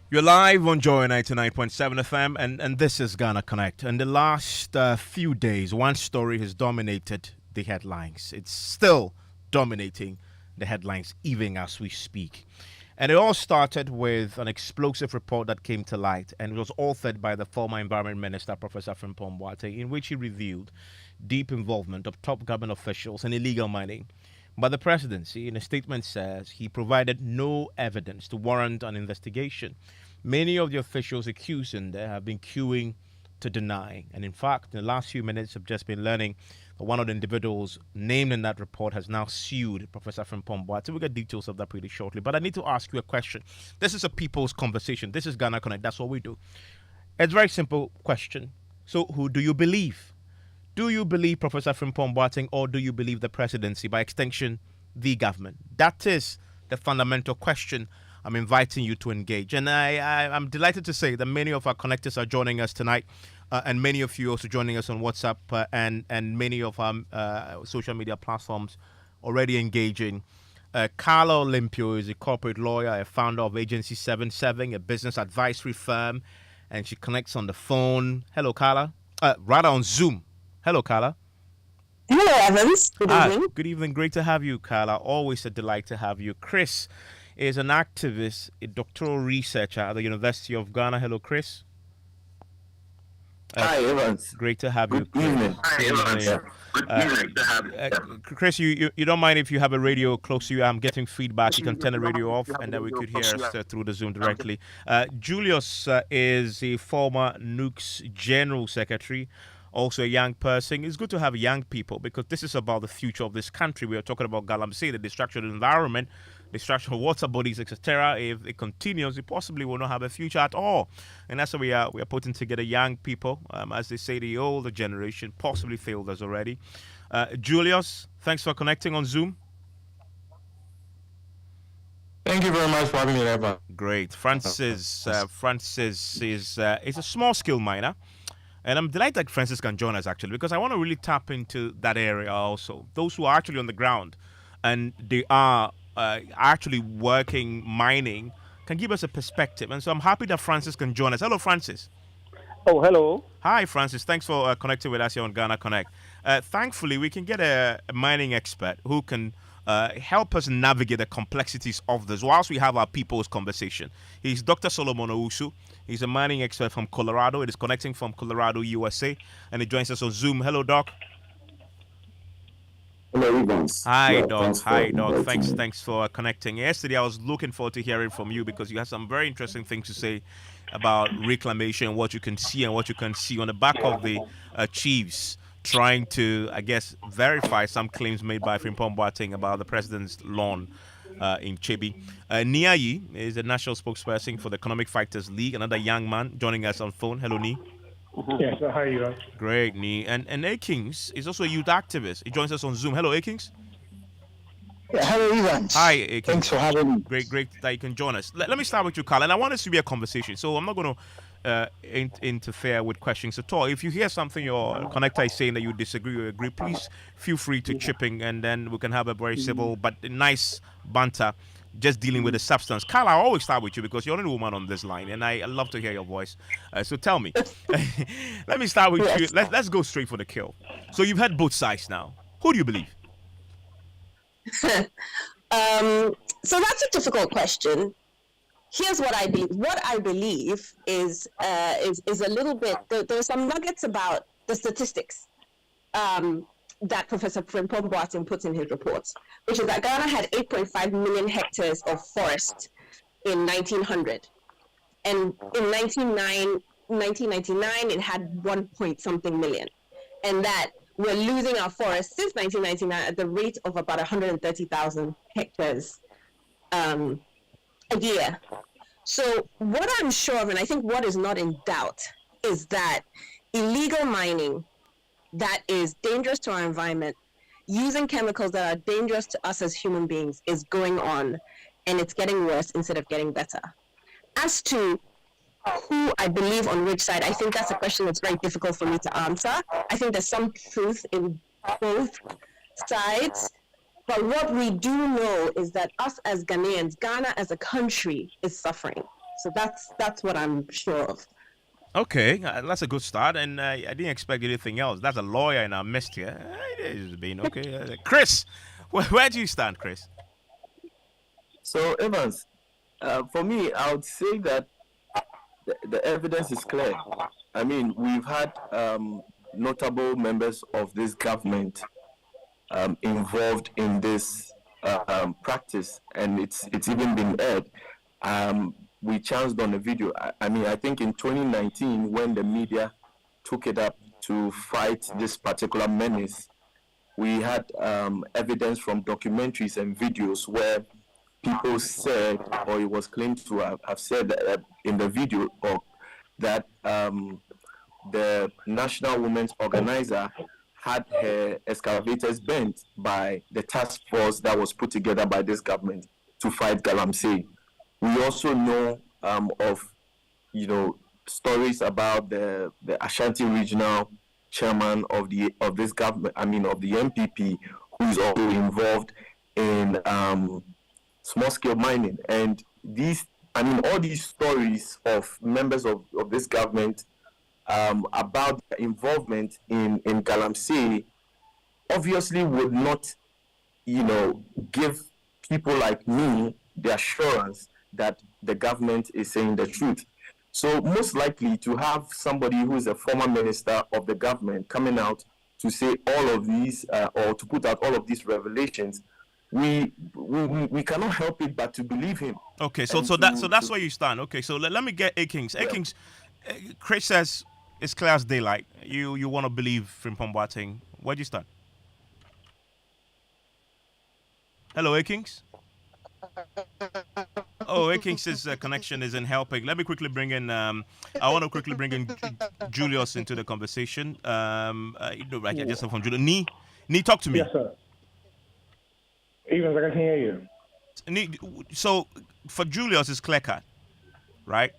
You're live on Joy 99.7 FM, and this is Ghana Connect. In the last few days, one story has dominated the headlines. It's still dominating the headlines, even as we speak. And it all started with an explosive report that came to light, and it was authored by the former Environment Minister, Professor Frimpong Boateng, in which he revealed deep involvement of top government officials in illegal mining. But the presidency, in a statement, says he provided no evidence to warrant an investigation. Many of the officials accused in there have been queuing to deny. And in fact, in the last few minutes, I've just been learning that one of the individuals named in that report has now sued Professor Frimpong Boateng. We'll get details of that pretty shortly. But I need to ask you a question. This is a people's conversation. This is Ghana Connect. That's what we do. It's a very simple question. So who do you believe? Do you believe Professor Frimpong Boateng, or do you believe the presidency, by extension, the government? That is the fundamental question I'm inviting you to engage. And I'm delighted to say that many of our connectors are joining us tonight, and many of you also joining us on WhatsApp and many of our social media platforms already engaging. Carla Olympio is a corporate lawyer, a founder of Agency 77, a business advisory firm, and she connects on the phone. Hello, Carla. Rather on Zoom. Hello, Carla. Hello, Evans. Good evening. Good evening. Great to have you, Carla. Always a delight to have you. Chris is an activist, a doctoral researcher at the University of Ghana. Hello, Chris. Hi, Evans. Great to have you. Good evening. Hi, Evans. Good evening. To have you. Chris, you don't mind if you have a radio close to you? I'm getting feedback. You can turn the radio off, and then we could hear us through the Zoom directly. Julius is a former NUC's General Secretary, also a young person. It's good to have young people because this is about the future of this country. We are talking about Galamsey, the destruction of the environment, destruction of water bodies, etc. If it continues, it possibly will not have a future at all. And that's why we are putting together young people. As they say, the older generation possibly failed us already. Julius, thanks for connecting on Zoom. Thank you very much for having me, Evan. Great. Francis is a small-scale miner. And I'm delighted that Francis can join us, actually, because I want to really tap into that area also. Those who are actually on the ground and they are actually working, mining, can give us a perspective. And so I'm happy that Francis can join us. Hello, Francis. Oh, hello. Hi, Francis. Thanks for connecting with us here on Ghana Connect. Thankfully, we can get a mining expert who can help us navigate the complexities of this whilst we have our people's conversation. He's Dr. Solomon Owusu. He's a mining expert from Colorado. It is connecting from Colorado, USA, and he joins us on Zoom. Hello, Doc. Hello, Evans. Hi, Doc. Hi, Doc. Thanks for connecting. Yesterday, I was looking forward to hearing from you because you had some very interesting things to say about reclamation, what you can see and what you can see on the back of the chiefs trying to, I guess, verify some claims made by Frimpong Boateng about the president's lawn in Chebi. Niayi is the national spokesperson for the Economic Fighters League, another young man joining us on phone. Hello, Ni. Yes, hi, you. Great, Ni. And Akings is also a youth activist. He joins us on Zoom. Hello, Akings. Yeah, hello, Evans. Hi, Akings. Thanks for having me. Great that you can join us. Let me start with you, Carl. And I want this to be a conversation, so I'm not going to interfere with questions at all. If you hear something your connector is saying that you disagree or agree, please feel free to chip in, and then we can have a very civil but nice banter, just dealing with the substance. Carla, I always start with you because you're the only woman on this line, and I love to hear your voice. So tell me, let me start with you. Let's go straight for the kill. So you've had both sides now. Who do you believe? So that's a difficult question. Here's what I believe. What I believe is a little bit. There are some nuggets about the statistics that Professor Frimpong Boateng puts in his reports, which is that Ghana had 8.5 million hectares of forest in 1900, and in 1999 it had 1 point something million, and that we're losing our forests since 1999 at the rate of about 130,000 hectares a year. So what I'm sure of, and I think what is not in doubt, is that illegal mining that is dangerous to our environment, using chemicals that are dangerous to us as human beings, is going on, and it's getting worse instead of getting better. As to who I believe on which side, I think that's a question that's very difficult for me to answer. I think there's some truth in both sides. But what we do know is that us as Ghanaians, Ghana as a country is suffering. So that's what I'm sure of. Okay, that's a good start, and I didn't expect anything else. That's a lawyer in our midst here. It's been okay. Chris, where do you stand, Chris? So, Evans, for me, I would say that the evidence is clear. I mean, we've had notable members of this government involved in this practice, and it's even been aired. We chanced on a video. I mean, I think in 2019, when the media took it up to fight this particular menace, we had evidence from documentaries and videos where people said, or it was claimed to have said in the video, or that the National Women's Organizer had her excavators bent by the task force that was put together by this government to fight Galamsey. We also know of, stories about the Ashanti regional chairman of this government, of the MPP, who is also involved in small scale mining. And all these stories of members of this government about their involvement in Galamsey obviously would not, give people like me the assurance that the government is saying the truth. So most likely to have somebody who is a former minister of the government coming out to say all of these or to put out all of these revelations, we cannot help it but to believe him. Okay, so that's where you stand. Okay, so let me get Akings. Akings, Chris says it's clear as daylight. You want to believe Frimpong Boateng. Where do you stand? Hello, Akings. Oh, Akings' connection isn't helping. Let me quickly bring in. I want to quickly bring in Julius into the conversation. Right, I just heard from Julius. Nee, talk to me. Yes, sir. Even I can hear you. So for Julius, it's clear cut, right?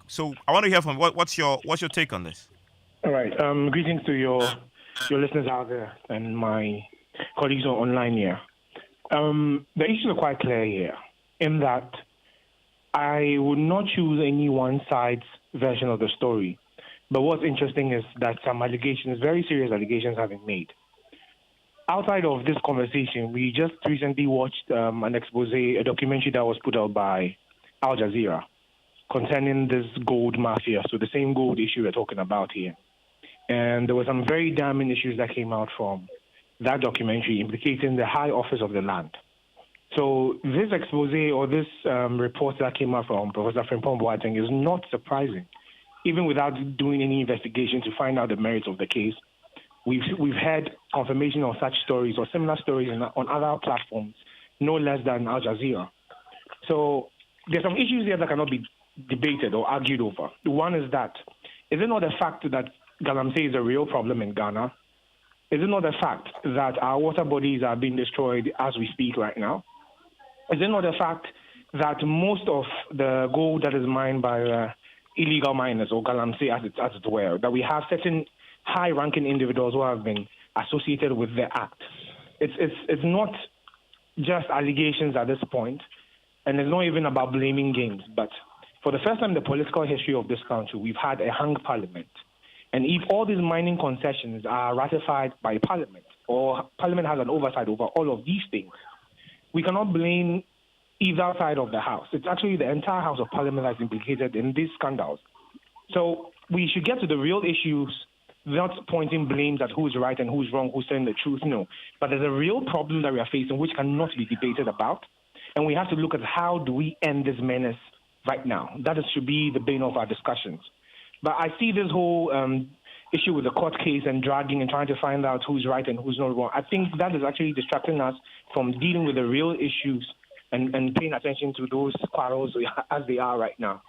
So I want to hear from what's your take on this? All right. Greetings to your listeners out there and my colleagues online here. The issues are quite clear here in that I would not choose any one side's version of the story. But what's interesting is that some allegations, very serious allegations, have been made. Outside of this conversation, we just recently watched an expose, a documentary that was put out by Al Jazeera concerning this gold mafia, so the same gold issue we're talking about here. And there were some very damning issues that came out from that documentary implicating the high office of the land. So this expose or this report that came out from Professor Frimpong Boateng is not surprising. Even without doing any investigation to find out the merits of the case, we've had confirmation of such stories or similar stories on other platforms, no less than Al Jazeera. So there's some issues here that cannot be debated or argued over. One is that, is it not a fact that Galamsey is a real problem in Ghana? Is it not a fact that our water bodies are being destroyed as we speak right now? Is it not a fact that most of the gold that is mined by illegal miners or Galamsey as it were, that we have certain high-ranking individuals who have been associated with the act? It's not just allegations at this point, and it's not even about blaming games. But for the first time in the political history of this country, we've had a hung parliament. And if all these mining concessions are ratified by Parliament, or Parliament has an oversight over all of these things, we cannot blame either side of the House. It's actually the entire House of Parliament that's implicated in these scandals. So we should get to the real issues, not pointing blames at who's right and who's wrong, who's saying the truth, no. But there's a real problem that we are facing which cannot be debated about. And we have to look at how do we end this menace right now. That should be the bane of our discussions. But I see this whole issue with the court case and dragging and trying to find out who's right and who's not wrong. I think that is actually distracting us from dealing with the real issues and paying attention to those quarrels as they are right now.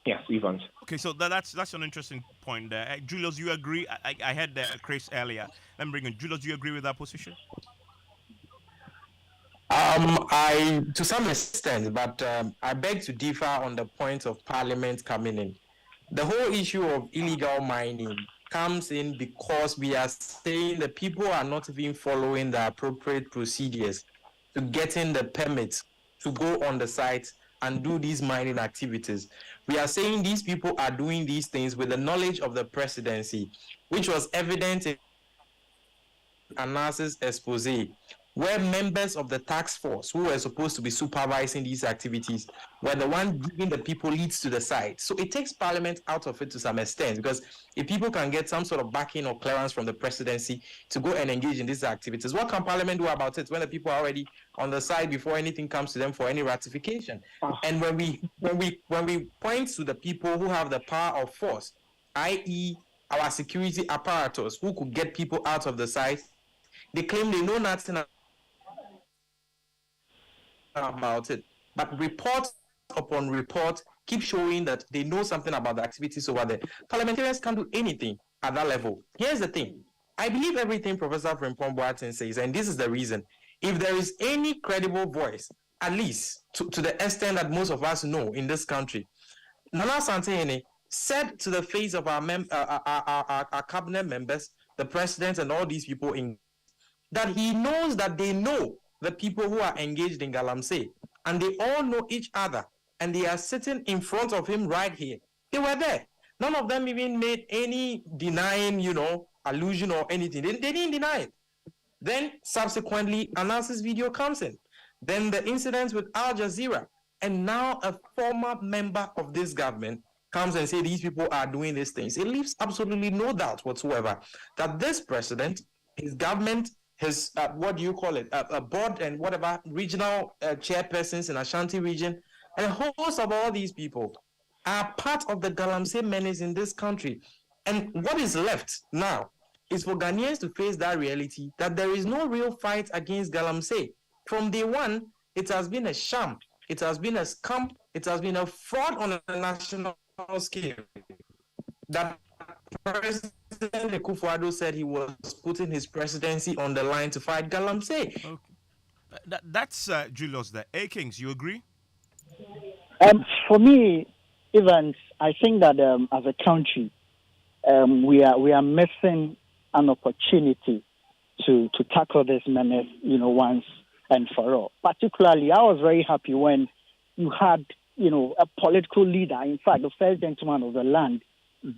Yes, Evans. Okay, so that's an interesting point there. Julius, you agree? I had Chris earlier. Let me bring in Julius. Do you agree with that position? I to some extent, but I beg to differ on the point of Parliament coming in. The whole issue of illegal mining comes in because we are saying that people are not even following the appropriate procedures to getting the permits to go on the site and do these mining activities. We are saying these people are doing these things with the knowledge of the presidency, which was evident in Anas's expose, where members of the task force who were supposed to be supervising these activities were the one giving the people leads to the site. So it takes parliament out of it to some extent, because if people can get some sort of backing or clearance from the presidency to go and engage in these activities, what can parliament do about it when the people are already on the side before anything comes to them for any ratification? And when we point to the people who have the power of force, i.e. our security apparatus, who could get people out of the site, they claim they know nothing about it. But report upon report keep showing that they know something about the activities over there. Parliamentarians can't do anything at that level. Here's the thing. I believe everything Professor Frimpong Boateng says, and this is the reason. If there is any credible voice, at least to the extent that most of us know in this country, Nana Santehene said to the face of our cabinet members, the president and all these people in that he knows that they know the people who are engaged in Galamsey, and they all know each other, and they are sitting in front of him right here. They were there. None of them even made any denying, allusion or anything. They didn't deny it. Then subsequently, Anas's video comes in. Then the incidents with Al Jazeera, and now a former member of this government comes and say these people are doing these things. It leaves absolutely no doubt whatsoever that this president, his government, his what do you call it, a board and whatever regional chairpersons in Ashanti region, and a host of all these people are part of the Galamsey menace in this country. And what is left now is for Ghanaians to face that reality that there is no real fight against Galamsey. From day one, it has been a sham, it has been a scam, it has been a fraud on a national scale. That President Akufo-Addo said he was putting his presidency on the line to fight Galamsey. Okay. That's Julius there. A Kings, you agree? For me, Evans, I think that as a country, we are missing an opportunity to tackle this menace, once and for all. Particularly, I was very happy when you had, a political leader, in fact, the first gentleman of the land,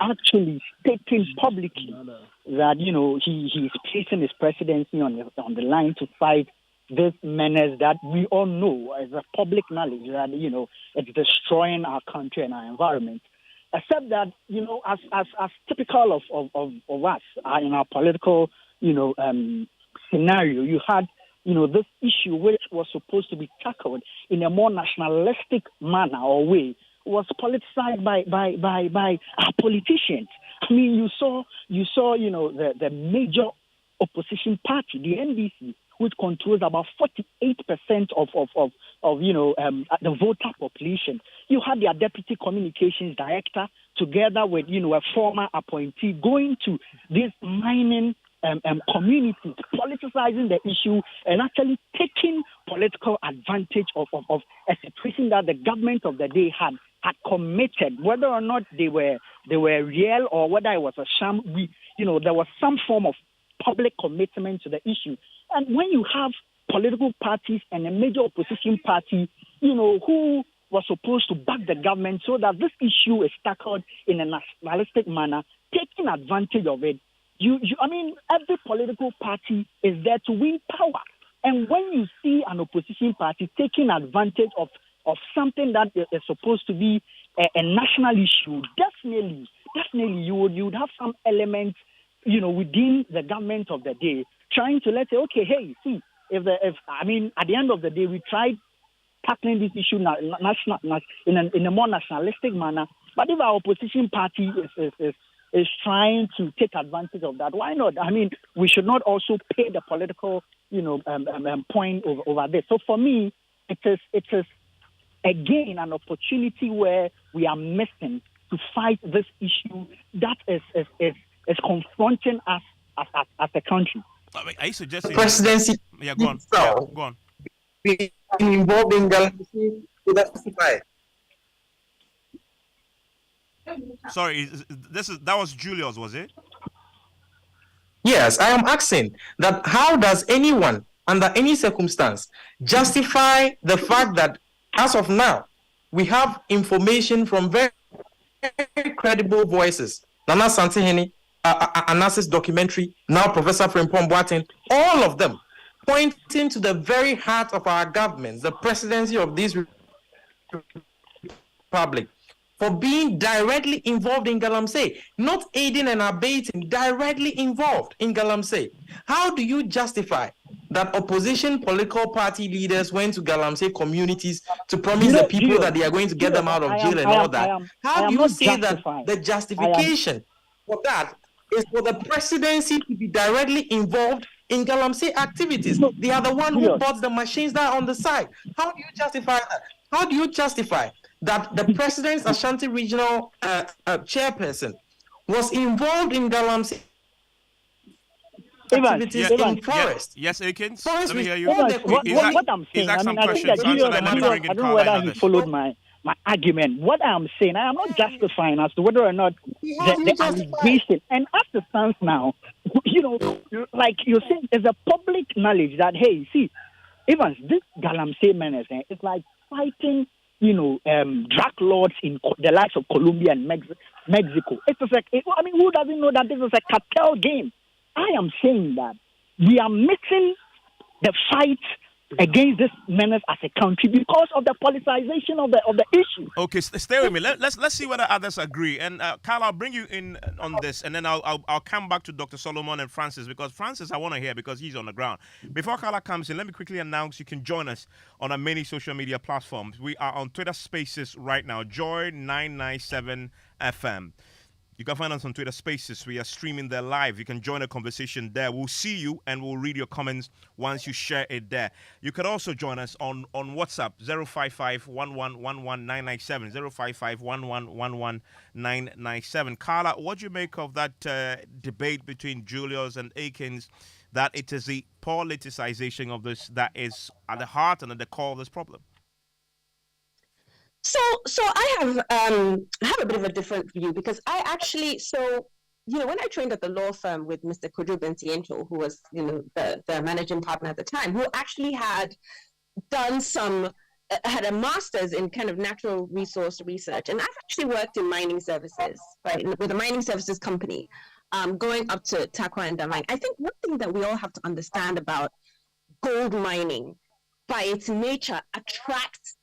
actually stating publicly that, he's placing his presidency on the line to fight this menace that we all know as a public knowledge that, it's destroying our country and our environment. Except that, as typical of us in our political, scenario, you had, this issue which was supposed to be tackled in a more nationalistic manner or way was politicized by our politicians. I mean, you saw, the major opposition party, the NDC, which controls about 48% of the voter population. You had their deputy communications director together with, a former appointee going to these mining communities, politicizing the issue and actually taking political advantage of a situation that the government of the day had committed, whether or not they were real or whether it was a sham. There was some form of public commitment to the issue. And when you have political parties and a major opposition party, who was supposed to back the government so that this issue is tackled in a nationalistic manner, taking advantage of it, every political party is there to win power. And when you see an opposition party taking advantage of something that is supposed to be a national issue, definitely you would have some elements, within the government of the day trying to let's say, okay, hey, see, at the end of the day, we tried tackling this issue in a more nationalistic manner. But if our opposition party is trying to take advantage of that, why not? I mean, we should not also pay the political, point over this. So for me, it is again an opportunity where we are missing to fight this issue that is confronting us as a country. Are you suggesting presidency? Yeah, go on. Yeah, go on. Being involved in Galamsey to justify. Sorry, that was Julius, was it? Yes, I am asking that how does anyone, under any circumstance, justify the fact that as of now, we have information from very credible voices. Nana Santihini, Anasis documentary, now Professor Frimpong Boateng, all of them pointing to the very heart of our government, the presidency of this republic, for being directly involved in Galamsey, not aiding and abetting, directly involved in Galamsey. How do you justify that opposition political party leaders went to Galamsey communities to promise the people that they are going to get them out of jail and all that? How do you say that the justification for that is for the presidency to be directly involved in Galamsey activities? They are the one who bought the machines that are on the side. How do you justify that? How do you justify that the president's Ashanti regional chairperson was involved in Galamsey activities in forest? Yes, Akins. Let me hear you. What I'm saying, I think that I don't know whether he followed my argument. What I'm saying, I am not justifying as to whether or not the allegation. And as it stands now, like you're saying, there's a public knowledge that, hey, see, Evans, this Galamsey menace, it's like fighting, drug lords in the likes of Colombia and Mexico. It's just like, who doesn't know that this is a cartel game? I am saying that we are missing the fight against this menace as a country because of the politicization of the issue. Okay, stay with me. Let's see whether others agree. And Carl, I'll bring you in on this, and then I'll come back to Dr. Solomon and Francis, because Francis I want to hear because he's on the ground. Before Carla comes in, let me quickly announce you can join us on our many social media platforms. We are on Twitter Spaces right now, Joy997 FM. You can find us on Twitter Spaces. We are streaming there live. You can join the conversation there. We'll see you and we'll read your comments once you share it there. You can also join us on WhatsApp, 055-1111-997, 055-1111-997. Carla, what do you make of that debate between Julius and Akins, that it is the politicization of this that is at the heart and at the core of this problem? So I have a bit of a different view, because I actually, when I trained at the law firm with Mr. Kojo Bentiento, who was, the managing partner at the time, who actually had done had a master's in kind of natural resource research. And I've actually worked in mining services, right, with a mining services company, going up to Takwa and Damang. I think one thing that we all have to understand about gold mining, by its nature, attracts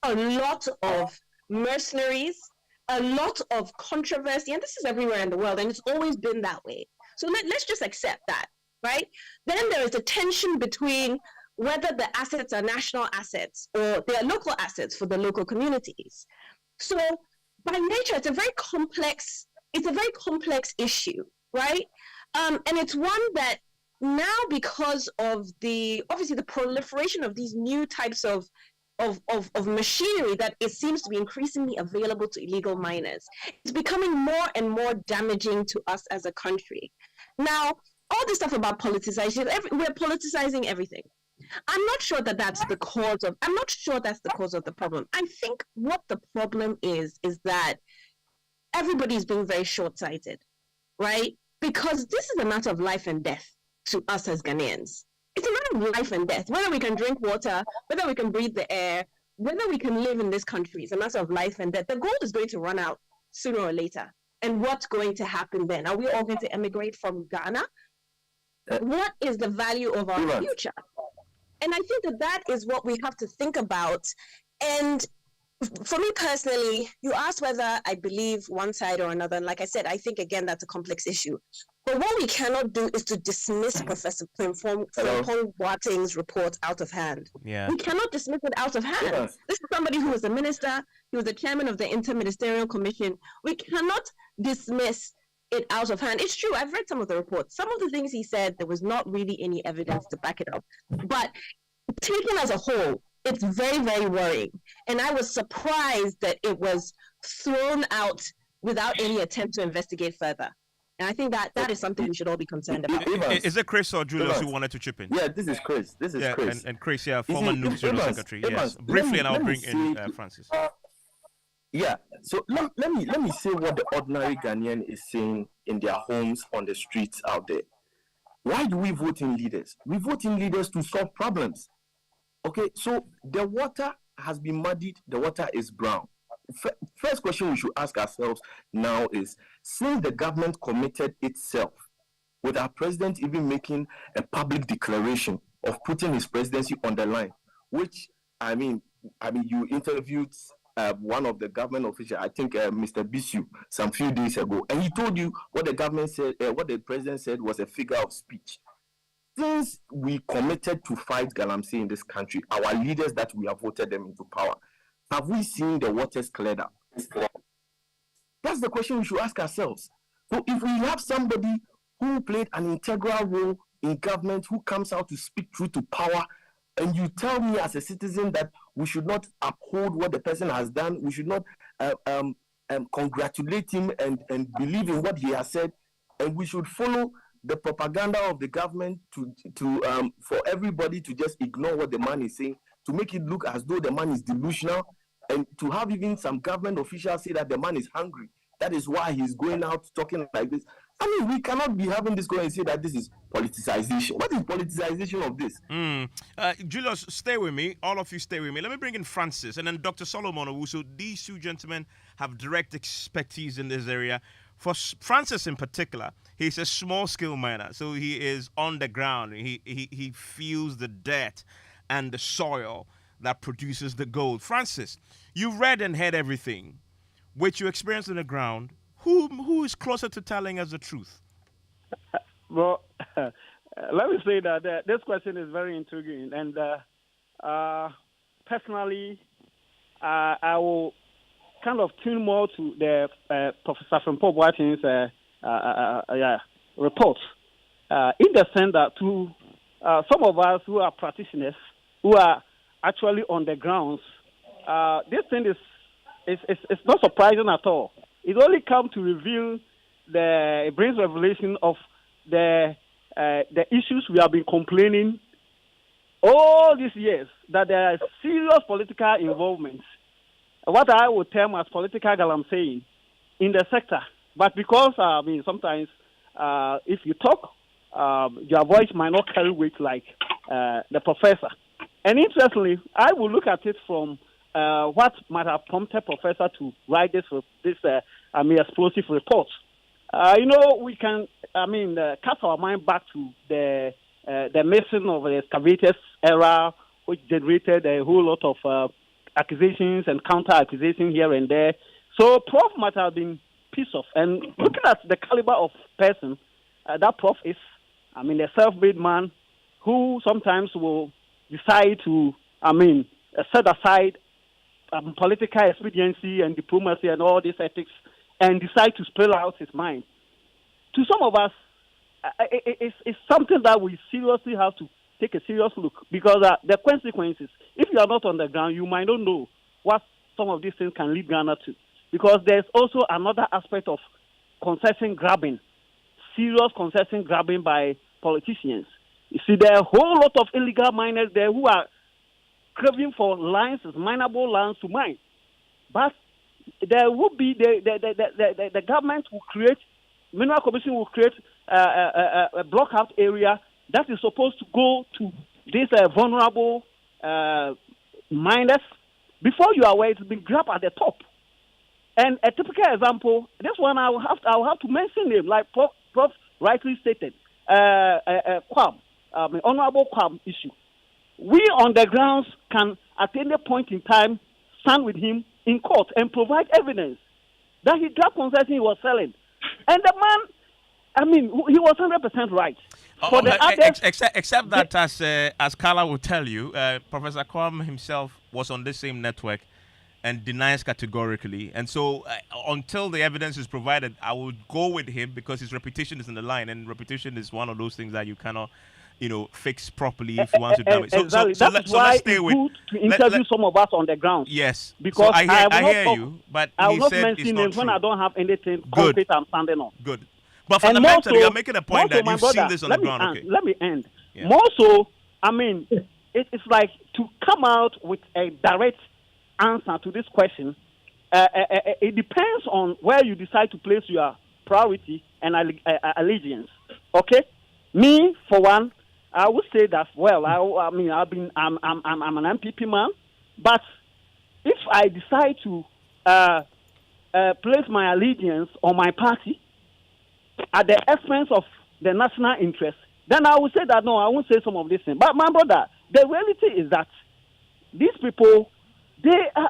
a lot of mercenaries, a lot of controversy, and this is everywhere in the world, and it's always been that way. So let's just accept that, right? Then there is a tension between whether the assets are national assets or they are local assets for the local communities. So by nature, it's a very complex issue, right? And it's one that now, because of obviously the proliferation of these new types of machinery that it seems to be increasingly available to illegal miners, it's becoming more and more damaging to us as a country. Now, all this stuff about politicization, we're politicizing everything. I'm not sure that's the cause of the problem. I think what the problem is that everybody's being very short-sighted, right? Because this is a matter of life and death to us as Ghanaians. It's a matter of life and death. Whether we can drink water, whether we can breathe the air, whether we can live in this country, it's a matter of life and death. The gold is going to run out sooner or later. And what's going to happen then? Are we all going to emigrate from Ghana? What is the value of our future? And I think that is what we have to think about. And for me personally, you asked whether I believe one side or another. And like I said, I think, again, that's a complex issue. But what we cannot do is to dismiss Professor Frimpong Boateng's report out of hand. Yeah. We cannot dismiss it out of hand. Yes. This is somebody who was a minister. He was the chairman of the Interministerial Commission. We cannot dismiss it out of hand. It's true. I've read some of the reports. Some of the things he said, there was not really any evidence to back it up. But taken as a whole, it's very, very worrying. And I was surprised that it was thrown out without any attempt to investigate further. And I think that is something we should all be concerned about. Is it Chris or Julius who wanted to chip in? Yeah, this is Chris. Chris. And Chris, former News General Secretary. Yes. Briefly, and I'll bring in Francis. So let me say what the ordinary Ghanaian is saying in their homes, on the streets out there. Why do we vote in leaders? We vote in leaders to solve problems. Okay, so the water has been muddied, the water is brown. First question we should ask ourselves now is, since the government committed itself, with our president even making a public declaration of putting his presidency on the line, which you interviewed one of the government officials, I think Mr. Bisu, some few days ago, and he told you what the government said, what the president said was a figure of speech. Since we committed to fight galamsey in this country, our leaders that we have voted them into power, have we seen the waters cleared up? That's the question we should ask ourselves. So if we have somebody who played an integral role in government, who comes out to speak truth to power, and you tell me as a citizen that we should not uphold what the person has done, we should not congratulate him and believe in what he has said, and we should follow the propaganda of the government for everybody to just ignore what the man is saying, to make it look as though the man is delusional, and to have even some government officials say that the man is hungry. That is why he's going out talking like this. I mean, we cannot be having this going and say that this is politicization. What is politicization of this? Julius, stay with me. All of you stay with me. Let me bring in Francis and then Dr. Solomon Owusu. These two gentlemen have direct expertise in this area. For Francis in particular, he's a small-scale miner, so he is on the ground. He feels the dirt and the soil that produces the gold. Francis, you read and heard everything, which you experienced on the ground. Who is closer to telling us the truth? Well, let me say that this question is very intriguing, and personally, I will kind of tune more to the Professor Frimpong Boateng's report, in the sense that to some of us who are practitioners, who are actually on the grounds, this thing is not surprising at all. It only comes to reveal it brings revelation of the issues we have been complaining all these years, that there are serious political involvement, what I would term as political galamsey in the sector. But because, sometimes if you talk, your voice might not carry weight like the professor. And interestingly, I will look at it from what might have prompted professor to write this explosive report. We can, cast our mind back to the making of the excavators era, which generated a whole lot of accusations and counter-accusations here and there. So Prof might have been pissed off. And looking at the caliber of person that Prof is, a self-made man who sometimes will decide to, set aside political expediency and diplomacy and all these ethics and decide to spill out his mind. To some of us, it's something that we seriously have to take a serious look, because the consequences, if you are not on the ground, you might not know what some of these things can lead Ghana to. Because there's also another aspect of concession grabbing, serious concession grabbing by politicians. You see, there are a whole lot of illegal miners there who are craving for lands, mineable lands to mine. But there will be, the government will create, Mineral Commission will create a block-out area that is supposed to go to these vulnerable miners. Before you are aware, it's been grabbed at the top. And a typical example, this one I will have to mention him, like Prof rightly stated, Kwam, Honorable Kwam issue. We on the grounds can, at any point in time, stand with him in court and provide evidence that he grabbed concession he was selling. And the man, he was 100% right. For the others, except that, as Carla will tell you, Professor Kwam himself was on this same network and denies categorically. And so until the evidence is provided, I would go with him because his reputation is in the line, and reputation is one of those things that you cannot, fix properly if you want to damage. Exactly. So let's stay with. Good to interview some of us on the ground. Yes, because so I hear you, but I will he not said mention it's names not when true. I don't have anything concrete I'm standing on. Good. But fundamentally, you're making a point that you've brother, seen this on the ground. Let me end. Yeah. More so, it's like to come out with a direct answer to this question. It depends on where you decide to place your priority and allegiance. Okay, me for one, I would say that. Well, I'm an MPP man, but I decide to place my allegiance on my party at the expense of the national interest, then I will say that no, I won't say some of these things. But my brother, the reality is that these people,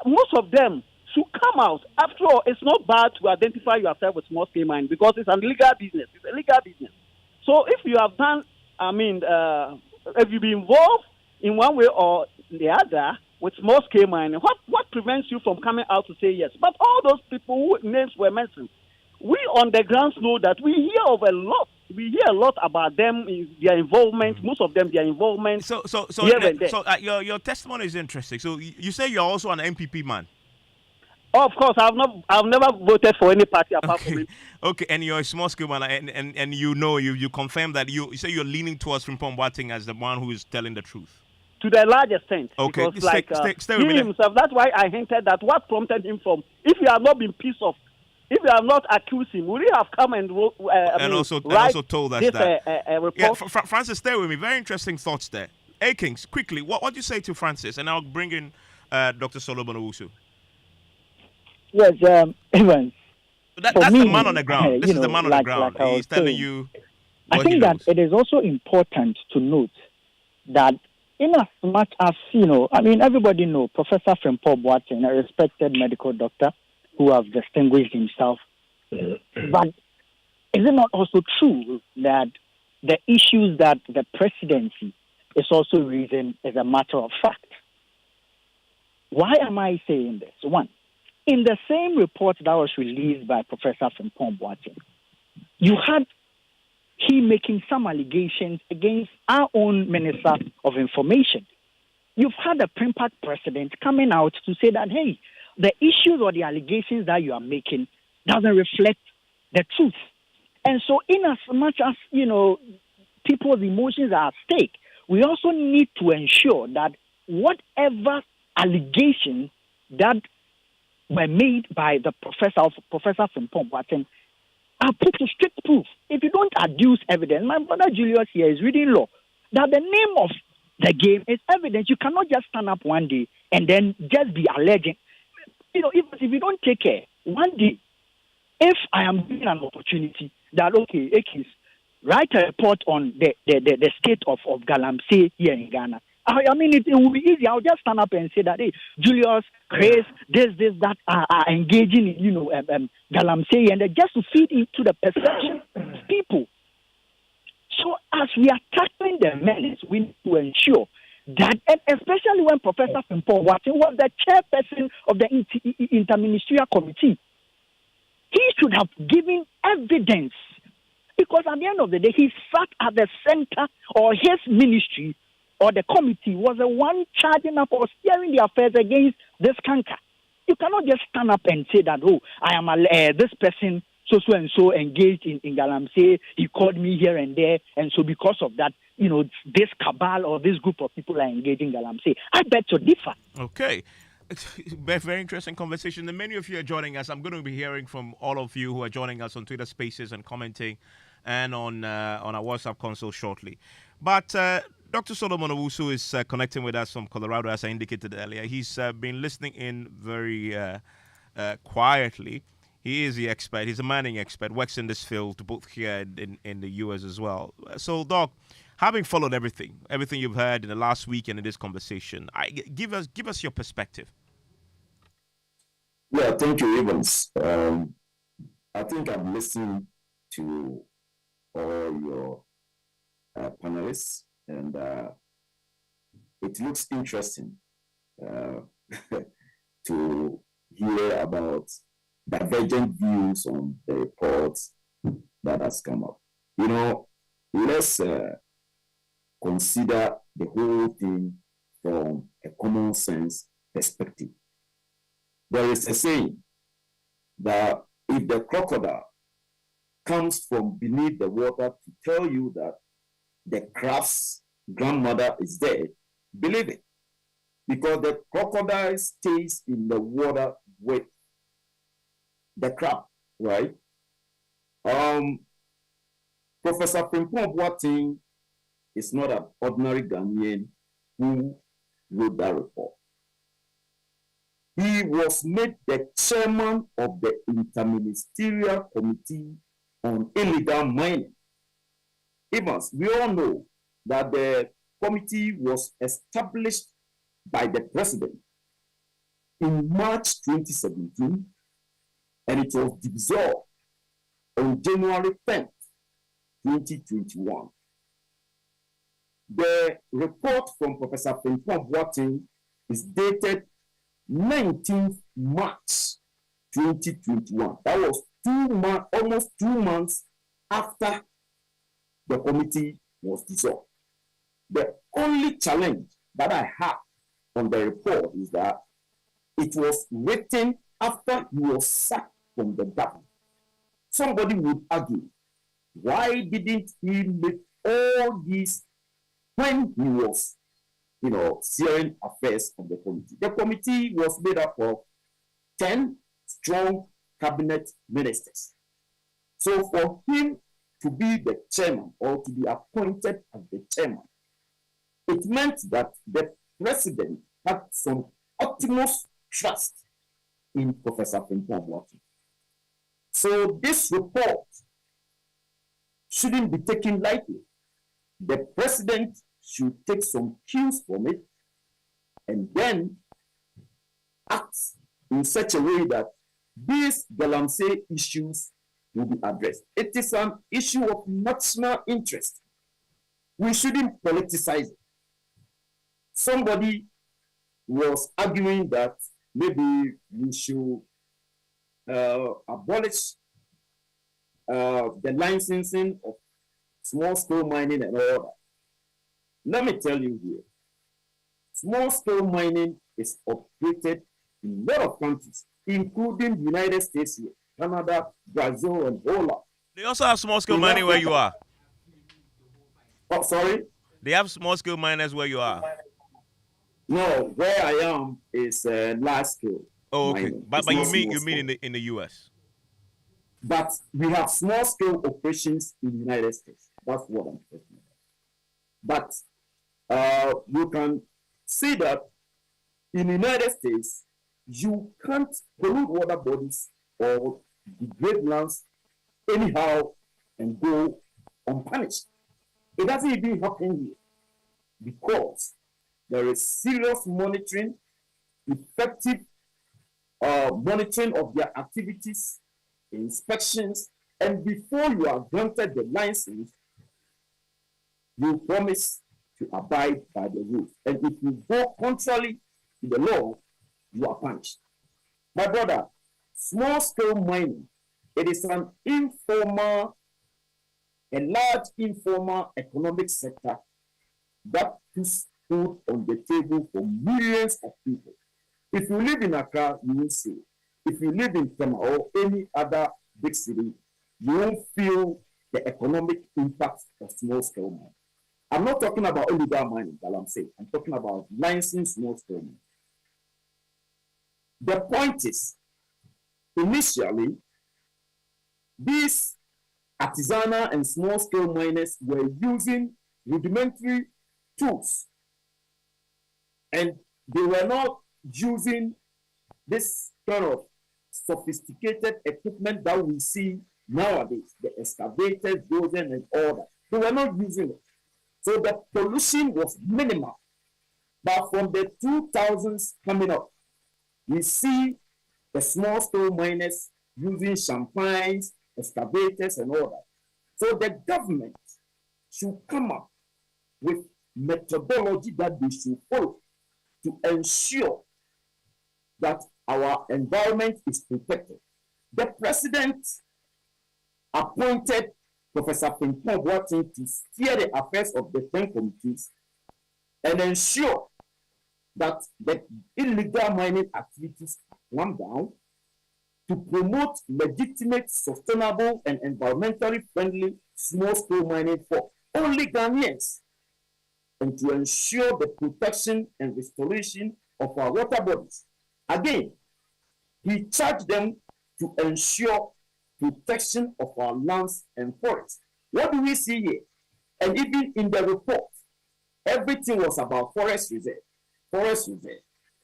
most of them should come out. After all, it's not bad to identify yourself with small scale mining because it's an illegal business. It's a legal business. So if you have done, if you've been involved in one way or the other with small scale mining, what prevents you from coming out to say yes? But all those people whose names were mentioned, we on the grounds know that we hear of a lot. We hear a lot about them, their involvement. Most of them, their involvement. So here and there. So your testimony is interesting. So you say you're also an MPP man. Oh, of course, I've never voted for any party apart from it. Okay, and you're a small scale man, and you confirm that you say you're leaning towards Frimpong Boateng as the one who is telling the truth. To the large extent, okay, because stay with he me himself. That's why I hinted that what prompted him from. If he had not been pissed off, if you have not accused him, would he have come and also told us this, that? report? Yeah, Francis, stay with me. Very interesting thoughts there. A Kings, quickly, what do you say to Francis? And I'll bring in Dr. Solomon Owusu. Yes, Evans. That's the man on the ground. This is the man on the ground. He's telling you. I think that it is also important to note that in as much as, everybody knows Professor Frimpong Boateng, a respected medical doctor who have distinguished himself. But is it not also true that the issues that the presidency is also raising is a matter of fact? Why am I saying this? One, in the same report that was released by Professor Frimpong Boateng, you had him making some allegations against our own Minister of Information. You've had the Primpat president coming out to say that, hey, the issues or the allegations that you are making doesn't reflect the truth. And so in as much as, people's emotions are at stake, we also need to ensure that whatever allegations that were made by the Professor Frimpong Boateng are put to strict proof. If you don't adduce evidence, my brother Julius here is reading law, that the name of the game is evidence. You cannot just stand up one day and then just be alleging. If you don't take care, one day, if I am given an opportunity that, okay, Ekis, write a report on the state of Galamsey here in Ghana. It will be easy. I'll just stand up and say that, hey, Julius, Chris, this, that are engaging in, Galamsey, and just to feed into the perception of people. So as we are tackling the menace, we need to ensure that, and especially when Professor Frimpong Boateng was the chairperson of the Interministerial Committee, he should have given evidence, because at the end of the day, he sat at the center, or his ministry or the committee was the one charging up or steering the affairs against this canker. You cannot just stand up and say that, oh, I am this person so and so engaged in Galamsey. He called me here and there, and so because of that, this cabal or this group of people are engaging Galamsey. I beg to differ. Okay. Very interesting conversation. And many of you are joining us. I'm going to be hearing from all of you who are joining us on Twitter Spaces and commenting, and on our WhatsApp console shortly. But Dr. Solomon Owusu is connecting with us from Colorado, as I indicated earlier. He's been listening in very quietly. He is the expert. He's a mining expert, works in this field, both here and in the U.S. as well. So, Doc, having followed everything you've heard in the last week and in this conversation, give us your perspective. Yeah, thank you, Evans. I think I've listened to all your panelists, and it looks interesting to hear about divergent views on the reports that has come up. Let's consider the whole thing from a common sense perspective. There is a saying that if the crocodile comes from beneath the water to tell you that the crab's grandmother is dead, believe it. Because the crocodile stays in the water with the crab, right? Professor Frimpong Boateng is not an ordinary Ghanaian who wrote that report. he was made the chairman of the Interministerial Committee on Illegal Mining. Evans, we all know that the committee was established by the president in March 2017, and it was dissolved on January 10th, 2021. The report from Professor Frimpong Boateng is dated 19th March 2021. That was almost 2 months after the committee was dissolved. The only challenge that I have on the report is that it was written after he was sacked from the government. Somebody would argue, why didn't he make all these when he was, steering affairs of the committee? The committee was made up of 10 strong cabinet ministers. So for him to be the chairman or to be appointed as the chairman, it meant that the president had some utmost trust in Professor Frimpong Boateng. So this report shouldn't be taken lightly. The president should take some cues from it and then act in such a way that these Galamsey issues will be addressed. It is an issue of national interest. We shouldn't politicize it. Somebody was arguing that maybe we should abolish the licensing of small-scale mining and all that. Let me tell you here, small-scale mining is operated in a lot of countries, including the United States, Canada, Brazil, and Holland. They also have small-scale mining where you are. Oh, sorry? They have small-scale miners where you are. No, where I am is large-scale. Oh, okay. Mining. But you mean in the U.S.? But we have small-scale operations in the United States. That's what I'm talking about. But you can see that in the United States, you can't pollute water bodies or degrade lands anyhow and go unpunished. It doesn't even happen here because there is serious monitoring, effective monitoring of their activities, inspections, and before you are granted the license, you promise to abide by the rules. And if you go contrary to the law, you are punished. My brother, small-scale mining, it is an informal, a large informal economic sector that puts food on the table for millions of people. If you live in Accra, you will see. If you live in Tema or any other big city, you won't feel the economic impact of small-scale mining. I'm not talking about illegal mining, that I'm saying. I'm talking about licensed small-scale mining. The point is, initially, these artisanal and small-scale miners were using rudimentary tools, and they were not using this kind of sophisticated equipment that we see nowadays, the excavators, dozers, and all that. They were not using it. So the pollution was minimal. But from the 2000s coming up, we see the small-scale miners using champagnes, excavators, and all that. So the government should come up with methodology that they should follow to ensure that our environment is protected. The president appointed Professor Frimpong Boateng to steer the affairs of the 10 committees and ensure that the illegal mining activities are clamped down to promote legitimate, sustainable, and environmentally friendly small-scale mining for only Ghanaians, and to ensure the protection and restoration of our water bodies. Again, he charged them to ensure protection of our lands and forests. What do we see here? And even in the report, everything was about forest reserve, forest reserve.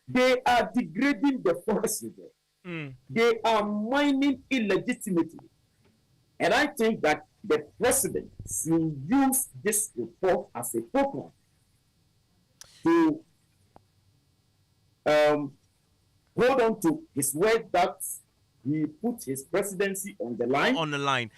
They are degrading the forest reserve. They are mining illegitimately. And I think that the president should use this report as a focal to hold on to his word that he put his presidency on the line.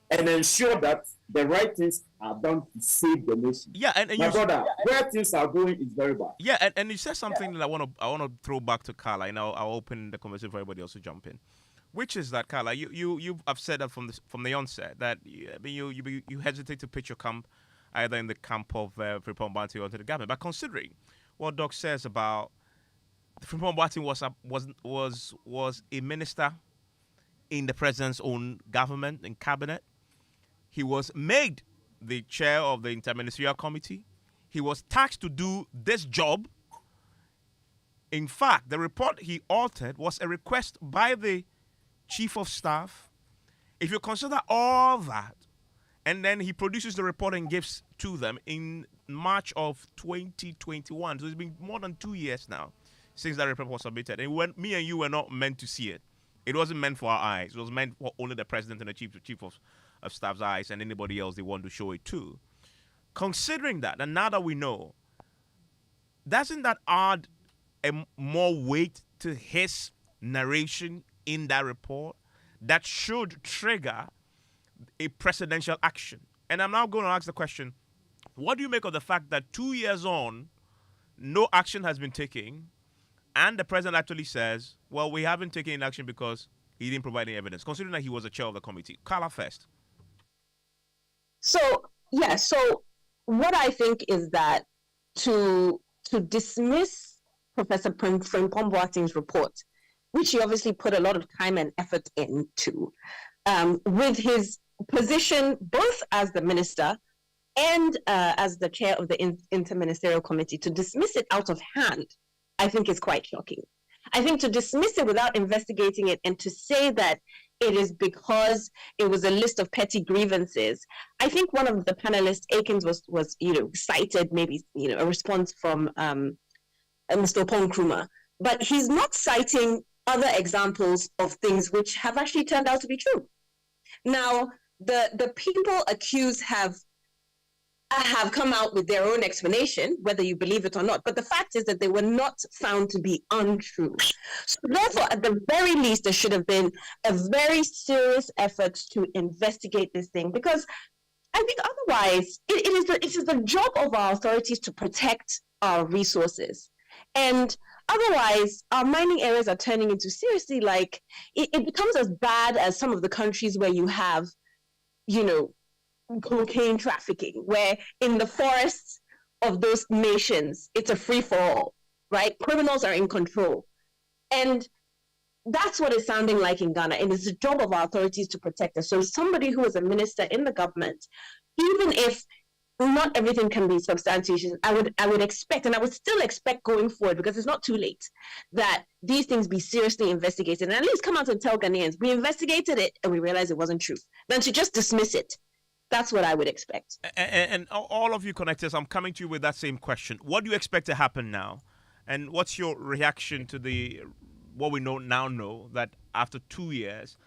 And ensure that the right things are done to save the nation. Yeah, and my brother, where things are going is very bad. Yeah, and you said something that I want to throw back to Carla, and I'll open the conversation for everybody else to jump in. Which is that, Carla, you have said that from the onset that you hesitate to pitch your camp either in the camp of Frimpong Boateng or to the government. But considering what Doc says about Frimpong Boateng was a minister in the president's own government and cabinet. He was made the chair of the interministerial committee. He was tasked to do this job. In fact, the report he authored was a request by the chief of staff. If you consider all that, and then he produces the report and gives to them in March of 2021. So it's been more than 2 years now since that report was submitted. And when me and you were not meant to see it. It wasn't meant for our eyes. It was meant for only the president and the chief of staff's eyes and anybody else they want to show it to. Considering that, and now that we know, doesn't that add more weight to his narration in that report that should trigger a presidential action? And I'm now going to ask the question, what do you make of the fact that 2 years on, no action has been taken, and the president actually says, well, we haven't taken any action because he didn't provide any evidence, considering that he was the chair of the committee? Carla first. So what I think is that to dismiss Professor Frimpong Boateng's report, which he obviously put a lot of time and effort into, with his position both as the minister and as the chair of the interministerial committee, to dismiss it out of hand, I think is quite shocking. I think to dismiss it without investigating it and to say that it is because it was a list of petty grievances. I think one of the panelists, Akins, was cited maybe a response from Mr. Opon Nkrumah, but he's not citing other examples of things which have actually turned out to be true. Now, the people accused have come out with their own explanation, whether you believe it or not. But the fact is that they were not found to be untrue. So therefore, at the very least, there should have been a very serious effort to investigate this thing, because I think otherwise it is the job of our authorities to protect our resources. And otherwise, our mining areas are turning into seriously like it becomes as bad as some of the countries where you have, cocaine trafficking, where in the forests of those nations, it's a free-for-all, right? Criminals are in control. And that's what it's sounding like in Ghana. And it's the job of our authorities to protect us. So somebody who is a minister in the government, even if not everything can be substantiated, I would expect, and I would still expect going forward, because it's not too late, that these things be seriously investigated and at least come out and tell Ghanaians, we investigated it and we realized it wasn't true, than to just dismiss it. That's what I would expect. And all of you connectors, I'm coming to you with that same question. What do you expect to happen now? And what's your reaction to what we now know, that after 2 years,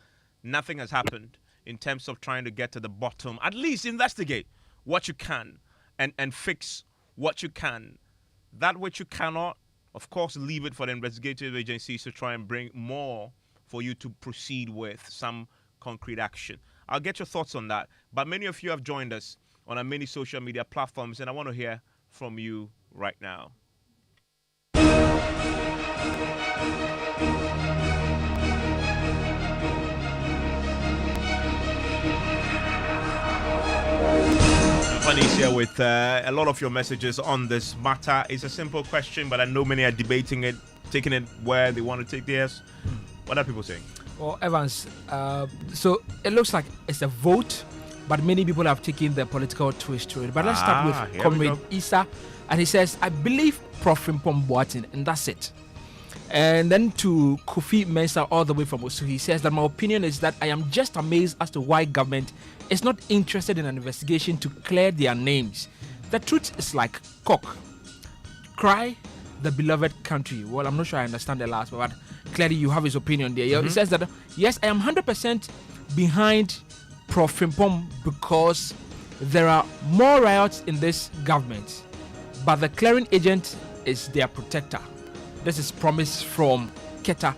nothing has happened in terms of trying to get to the bottom, at least investigate what you can and fix what you can. That which you cannot, of course, leave it for the investigative agencies to try and bring more for you to proceed with some concrete action. I'll get your thoughts on that. But many of you have joined us on our many social media platforms, and I want to hear from you right now. Funny's here with a lot of your messages on this matter. It's a simple question, but I know many are debating it, taking it where they want to take theirs. What are people saying? Well, Evans, so it looks like it's a vote, but many people have taken the political twist to it. But let's start with Comrade Issa, and he says, I believe Prof. Frimpong Boateng, and that's it. And then to Kofi Mensah, all the way from Osu, he says that my opinion is that I am just amazed as to why government is not interested in an investigation to clear their names. The truth is like cock, cry, the beloved country. Well, I'm not sure I understand the last, but clearly you have his opinion there. He says that, yes, I am 100% behind Prof. Frimpong because there are more riots in this government, but the clearing agent is their protector. This is promised from Keta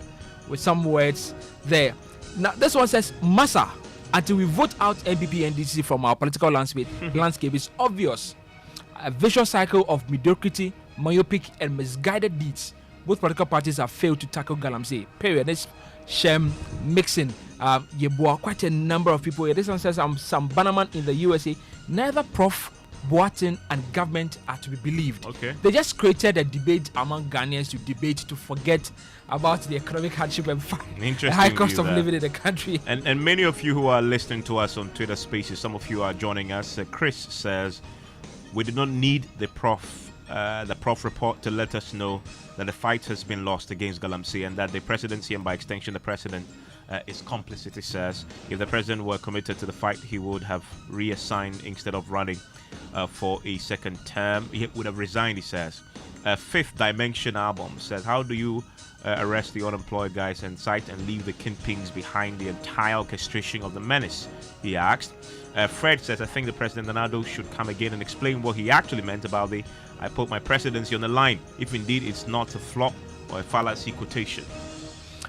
with some words there. Now, this one says, Mensah, until we vote out NPP NDC from our political landscape, it's obvious. A vicious cycle of mediocrity, myopic, and misguided deeds. Both political parties have failed to tackle Galamsey. Period. This Shem mixing. Quite a number of people. This one says, some bannerman in the USA. Neither Prof. Boateng and government are to be believed. Okay. They just created a debate among Ghanaians to debate to forget about the economic hardship and the high cost of living in the country. And many of you who are listening to us on Twitter Spaces, some of you are joining us. Chris says, we do not need the Prof report to let us know that the fight has been lost against Galamsey and that the presidency and by extension the president is complicit. He says, if the president were committed to the fight, he would have reassigned instead of running for a second term. He would have resigned, he says. Fifth Dimension album says, how do you arrest the unemployed guys in sight and leave the kingpins behind the entire orchestration of the menace? He asked. Fred says, I think the President Donaldo should come again and explain what he actually meant about the I put my presidency on the line, if indeed it's not a flop or a fallacy quotation.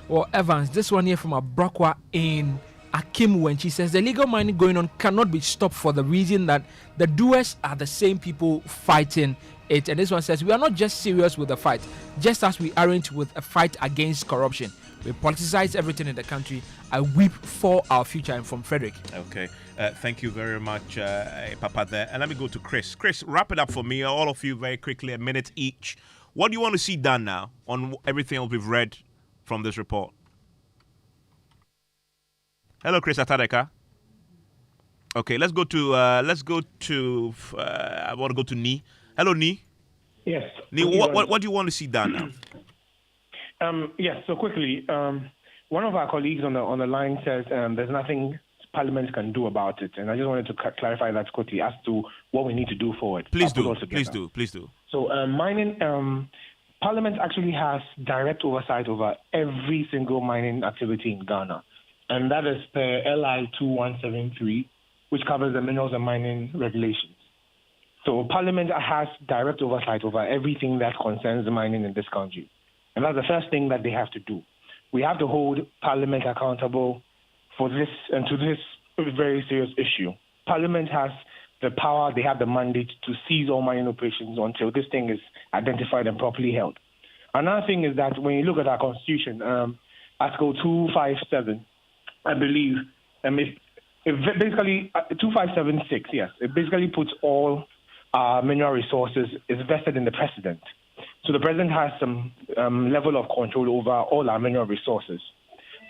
Well, Evans, this one here from Abrakwa in Akim, when she says the illegal mining going on cannot be stopped for the reason that the doers are the same people fighting it. And this one says, we are not just serious with the fight, just as we aren't with a fight against corruption. We politicize everything in the country. I weep for our future. I'm from Frederick. Okay. Thank you very much, Papa there. And let me go to Chris. Chris, wrap it up for me, all of you, very quickly, a minute each. What do you want to see done now on everything else we've read from this report? Hello, Chris Atadeka. Okay, let's go to I want to go to Ni. Hello, Ni. Yes. Ni, what do you want to see done now? Yes, so quickly, one of our colleagues on the line says there's nothing Parliament can do about it, and I just wanted to clarify that quickly as to what we need to do forward. Please do. So mining, Parliament actually has direct oversight over every single mining activity in Ghana, and that is the LI 2173, which covers the minerals and mining regulations. So Parliament has direct oversight over everything that concerns mining in this country. And that's the first thing that they have to do. We have to hold Parliament accountable for this and to this very serious issue. Parliament has the power, they have the mandate to seize all mining operations until this thing is identified and properly held. Another thing is that when you look at our constitution, Article 257, I believe, it basically, 2576, yes, it basically puts all mineral resources is vested in the president. So the president has some level of control over all our mineral resources.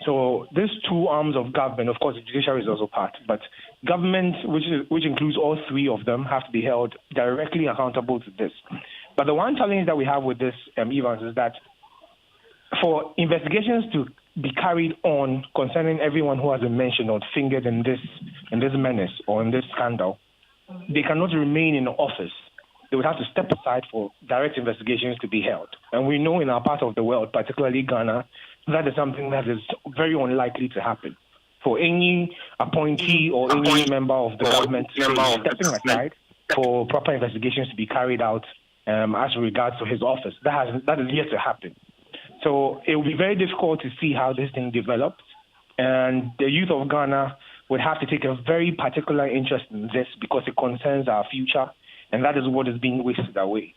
So these two arms of government, of course, the judiciary is also part, but government, which includes all three of them, have to be held directly accountable to this. But the one challenge that we have with this, Evans, is that for investigations to be carried on concerning everyone who has been mentioned or fingered in this menace or in this scandal, they cannot remain in office. They would have to step aside for direct investigations to be held. And we know in our part of the world, particularly Ghana, that is something that is very unlikely to happen. For any appointee or any member of the government stepping aside for proper investigations to be carried out as regards to his office, that is yet to happen. So it will be very difficult to see how this thing develops. And the youth of Ghana would have to take a very particular interest in this because it concerns our future, and that is what is being wasted away.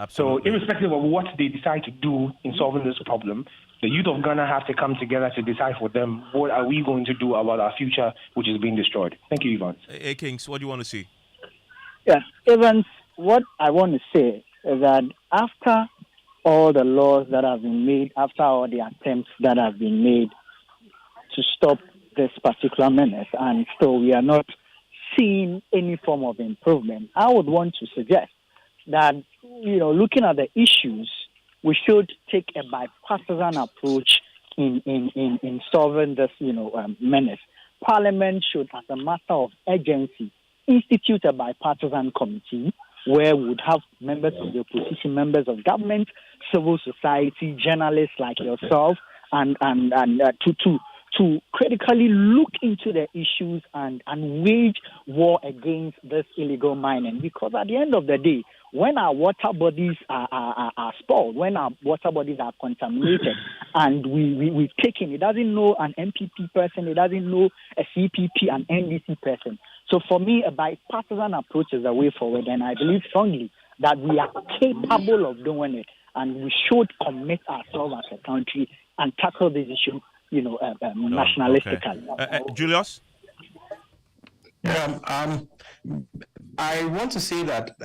So irrespective of what they decide to do in solving this problem, the youth of Ghana have to come together to decide for them what are we going to do about our future, which is being destroyed. Thank you, Evans. Hey, Kings, what do you want to see? Yeah, Evans, what I want to say is that after all the laws that have been made, after all the attempts that have been made to stop this particular menace, and so we are not seeing any form of improvement, I would want to suggest that, looking at the issues, we should take a bipartisan approach in solving this, menace. Parliament should, as a matter of urgency, institute a bipartisan committee where we would have members of the opposition, members of government, civil society, journalists like yourself, and to critically look into the issues and wage war against this illegal mining. Because at the end of the day, when our water bodies are spoiled, when our water bodies are contaminated, and we take in, it doesn't know an MPP person, it doesn't know a CPP, an NDC person. So for me, a bipartisan approach is the way forward, and I believe strongly that we are capable of doing it, and we should commit ourselves as a country and tackle this issue, nationalistically. Okay. Julius? Yeah, I want to say that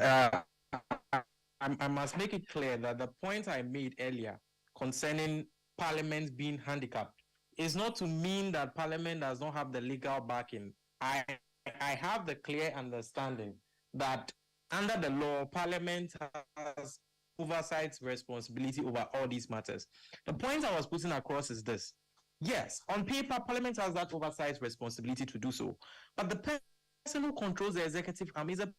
I must make it clear that the point I made earlier concerning Parliament being handicapped is not to mean that Parliament does not have the legal backing. I have the clear understanding that under the law, Parliament has oversight responsibility over all these matters. The point I was putting across is this. Yes, on paper, Parliament has that oversight responsibility to do so. But the person who controls the executive arm is a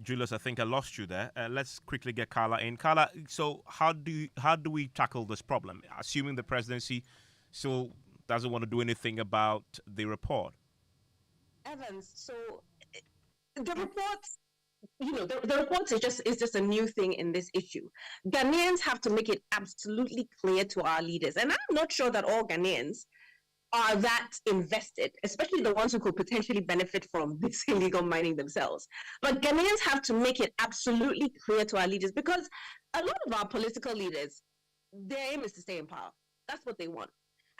Julius, I think I lost you there. Let's quickly get Carla in. Carla, so how do we tackle this problem? Assuming the presidency still doesn't want to do anything about the report. Evans, so the reports, the reports is just a new thing in this issue. Ghanaians have to make it absolutely clear to our leaders, and I'm not sure that all Ghanaians are that invested, especially the ones who could potentially benefit from this illegal mining themselves. But Ghanaians have to make it absolutely clear to our leaders, because a lot of our political leaders, their aim is to stay in power. That's what they want.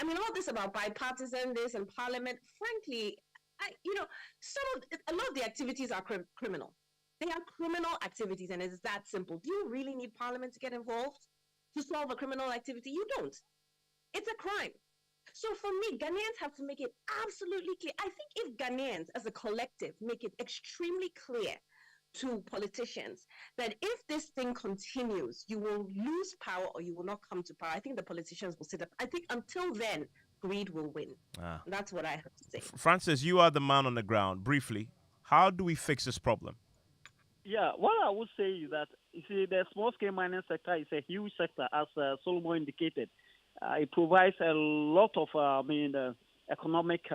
I mean, all this about bipartisan this and parliament, frankly, a lot of the activities are criminal. They are criminal activities, and it's that simple. Do you really need parliament to get involved to solve a criminal activity? You don't. It's a crime. So for me, Ghanaians have to make it absolutely clear. I think if Ghanaians as a collective make it extremely clear to politicians that if this thing continues, you will lose power or you will not come to power, I think the politicians will sit up. I think until then, greed will win. That's what I have to say. Francis, you are the man on the ground. Briefly, how do we fix this problem? Yeah, what I would say is that, you see, the small-scale mining sector is a huge sector, as Solomon indicated. It provides a lot of, economic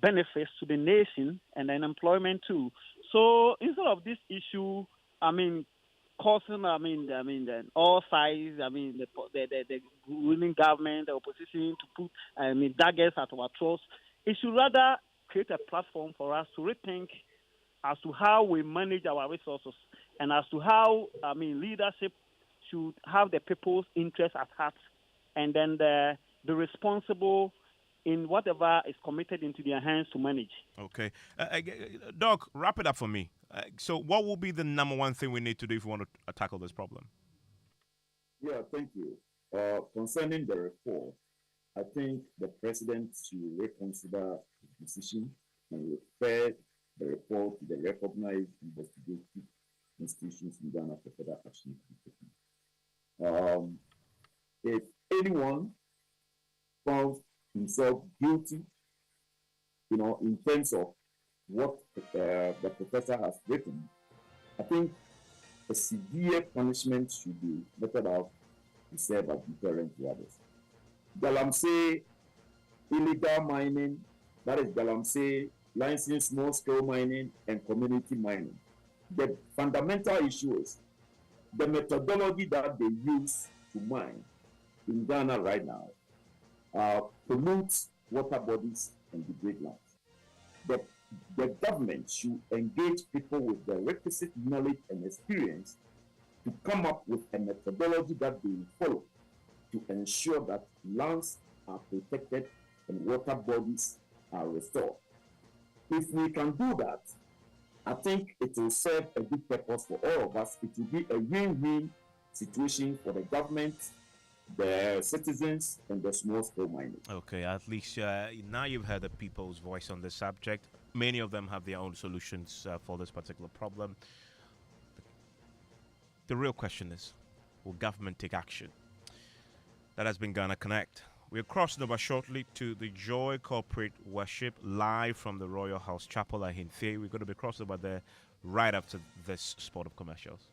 benefits to the nation and then employment too. So instead of this issue, causing, all sides, the ruling government, the opposition to put, daggers at our throats, it should rather create a platform for us to rethink as to how we manage our resources and as to how, leadership should have the people's interest at heart, and then be responsible in whatever is committed into their hands to manage. Okay. Doc, wrap it up for me. So what will be the number one thing we need to do if we want to tackle this problem? Yeah, thank you. Concerning the report, I think the president should reconsider his decision and refer the report to the recognized investigative institutions in Ghana for further action to be taken. If anyone found himself guilty, in terms of what the professor has written, I think a severe punishment should be meted out to serve as deterrent to others. Galamsey illegal mining, that is Galamsey licensing small-scale mining and community mining. The fundamental issue is the methodology that they use to mine in Ghana right now pollutes water bodies and degrade lands. The government should engage people with the requisite knowledge and experience to come up with a methodology that they will follow to ensure that lands are protected and water bodies are restored. If we can do that, I think it will serve a good purpose for all of us. It will be a win-win situation for the government, the citizens, and the small-scale miners. Okay, at least now you've heard the people's voice on this subject. Many of them have their own solutions for this particular problem. The real question is, will government take action? That has been Ghana Connect. We're crossing over shortly to the Joy Corporate Worship live from the Royal House Chapel at Hinthe. We're going to be crossing over there right after this spot of commercials.